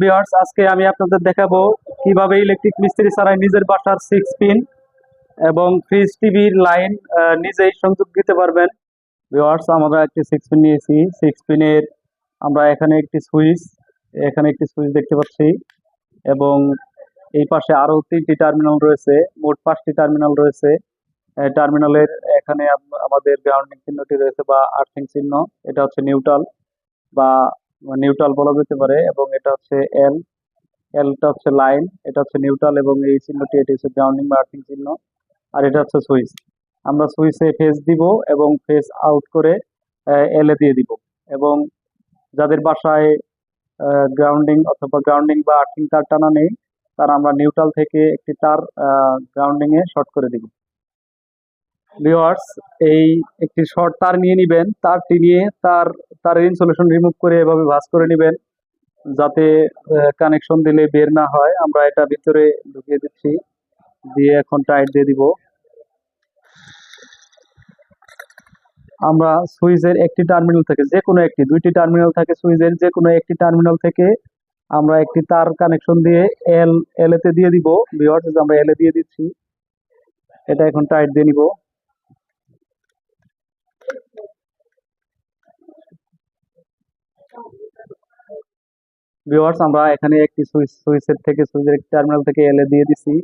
Viewers, আজকে আমি আপনাদের দেখাবো কিভাবে ইলেকট্রিক মিস্ত্রি ছাড়াই নিজের বাসার 6 পিন এবং ফ্রিজ টিভির লাইন নিজেই সংযোগ দিতে পারবেন। ভিউয়ার্স, আমরা একটি 6 পিন নিয়েছি। 6 পিনের আমরা এখানে একটি সুইচ দেখতে পাচ্ছি এবং এই পাশে আরো 3টি টার্মিনাল রয়েছে। মোট 5টি টার্মিনাল রয়েছে। টার্মিনালের এখানে আমাদের গ্রাউন্ডিং চিহ্নটি রয়েছে বা আর্থিং চিহ্ন। এটা হচ্ছে নিউট্রাল বা নিউট্রাল বলা যেতে পারে, এবং এটা হচ্ছে এলটা হচ্ছে লাইন, এটা হচ্ছে নিউট্রাল, এবং এই চিহ্নটি এটি হচ্ছে গ্রাউন্ডিং বা আর্থিং চিহ্ন। আর এটা হচ্ছে সুইচ। আমরা সুইচে ফেজ দিব এবং ফেজ আউট করে এলে দিয়ে দিব। এবং যাদের বাসায় গ্রাউন্ডিং অথবা গ্রাউন্ডিং বা আর্থিং তার টানা নেই, তারা আমরা নিউট্রাল থেকে একটি তার গ্রাউন্ডিং এ শর্ট করে দিব। ভিউয়ার্স, এই একটি শর্ট তার নিয়ে নিবেন। তারটি নিয়ে তারের ইনসুলেশন রিমুভ করে এভাবে ভাঁজ করে নেবেন, যাতে কানেকশন দিলে বের না হয়। আমরা এটা ভিতরে ঢুকিয়ে দিচ্ছি, দিয়ে এখন টাইট দিয়ে দিব। আমরা সুইচের একটি টার্মিনাল থেকে যে কোনো একটি, 2টি টার্মিনাল থাকে সুইচের, যে কোনো একটি টার্মিনাল থেকে আমরা একটি তার কানেকশন দিয়ে এলএতে দিয়ে দিব। ভিউয়ার্স, আমরা এলএ দিয়ে দিচ্ছি। এটা এখন টাইট দিয়ে নিব। ভিউয়ার্স, আমরা এখানে একটি সুইচের একটি টার্মিনাল থেকে এলএ দিয়ে দিছি।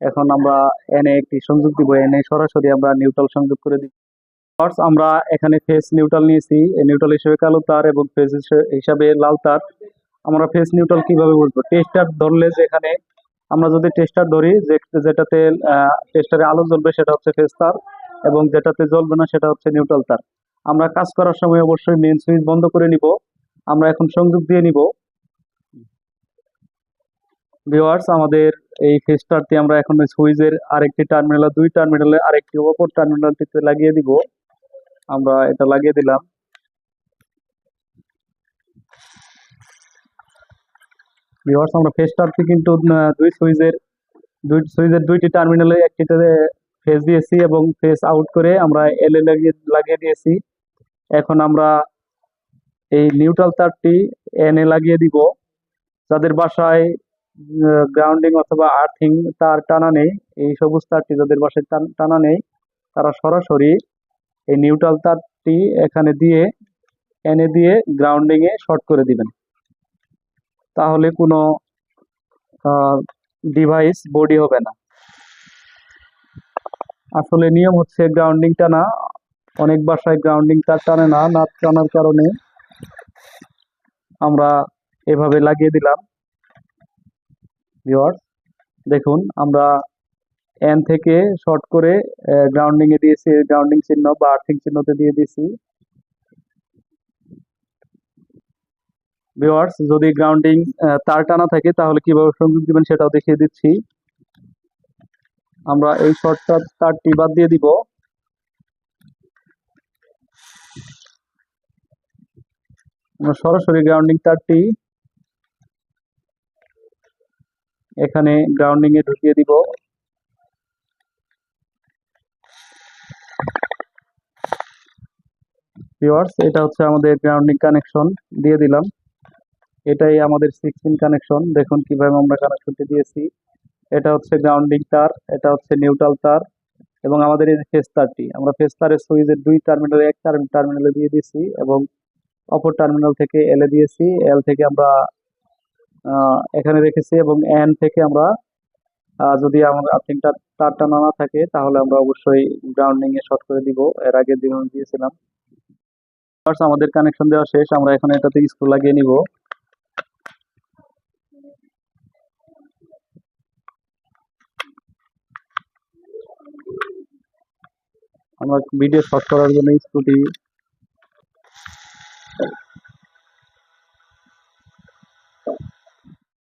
এখন আমরা এনে একটি সংযোগ দিব। এনে সরাসরি আমরা নিউট্রাল সংযোগ করে দিব। ভিউয়ার্স, আমরা এখানে ফেজ নিউট্রাল নিয়েছি। এই নিউট্রাল হিসেবে কালো তার এবং ফেজ হিসাবে লাল তার। আমরা ফেজ নিউট্রাল কিভাবে বুঝবো? টেস্টার ধরলে, যেখানে আমরা যদি টেস্টার ধরি, যেটাতে টেস্টারে আলো জ্বলবে সেটা হচ্ছে ফেজ তার, এবং যেটাতে জ্বলবে না সেটা হচ্ছে নিউট্রাল তার। আমরা কাজ করার সময় অবশ্যই মেইন সুইচ বন্ধ করে নিব। আমরা এখন সংযোগ দিয়ে নিব। ভিউয়ার্স, আমাদের এই ফেস্টারটি আমরা এখন সুইচের আরেকটি টার্মিনাল, 2 টার্মিনালে আরেকটি অপর টার্মিনালটিতে লাগিয়ে দিব। আমরা এটা লাগিয়ে দিলাম। ভিউয়ার্স, আমরা ফেস্টারটি কিন্তু দুই সুইচের 2টি টার্মিনালে একটিতে ফেজ দিয়েছি এবং ফেজ আউট করে আমরা এলএ লাগিয়ে দিয়েছি। এখন আমরা এই নিউট্রাল তারটি এনে লাগিয়ে দিব। যাদের বাসায় গ্রাউন্ডিং অথবা আর্থিং তার টানা নেই, এই সবুজ তারটি যাদের বাসায় টানা নেই, তারা সরাসরি এই নিউট্রাল তারটি এখানে এনে দিয়ে গ্রাউন্ডিং এ শর্ট করে দিবেন। তাহলে কোনো ডিভাইস বডি হবে না। আসলে নিয়ম হচ্ছে গ্রাউন্ডিং টানা। অনেক বাসায় গ্রাউন্ডিং তার টানে না, না টানার কারণে আমরা এভাবে লাগিয়ে দিলাম। ভিউয়ার্স, দেখুন, আমরা এন থেকে শর্ট করে গ্রাউন্ডিং এ দিয়েছি, গ্রাউন্ডিং চিহ্ন বা আর্থিং চিহ্নতে দিয়ে দিয়েছি। ভিউয়ার্স, যদি গ্রাউন্ডিং তার টানা থাকে তাহলে কিভাবে সংযোগ দিবেন সেটাও দেখিয়ে দিচ্ছি। আমরা এই শর্ট তারটি বাদ দিয়ে দিব। আমরা সরাসরি গ্রাউন্ডিং তারটি এখানে গ্রাউন্ডিং এ ঢুকিয়ে দিব। ভিউয়ার্স, এটা হচ্ছে আমাদের গ্রাউন্ডিং কানেকশন, দিয়ে দিলাম। এটাই আমাদের 6 পিন কানেকশন। দেখুন কিভাবে আমরা কানেকশনটি দিয়েছি। এটা হচ্ছে গ্রাউন্ডিং তার, এটা হচ্ছে নিউট্রাল তার, এবং আমাদের এই ফেজ তারটি আমরা ফেজ তারের সুইচের 2 টার্মিনালে টার্মিনালে দিয়ে দিয়েছি এবং অপর টার্মিনাল থেকে এল এ দিয়েছি। এল থেকে আমরা এখানে রেখেছি, এবং এন থেকে আমরা যদি আমাদের আর্থিংটা তার টানা না থাকে তাহলে আমরা অবশ্যই গ্রাউন্ডিং এ শর্ট করে দিব। এর আগে দিয়েছিলাম। আমাদের কানেকশন দেওয়া শেষ। আমরা এখন এটাতে স্ক্রু লাগিয়ে নিব। আমরা ভিডিও শর্ট করার জন্য স্ক্রুটি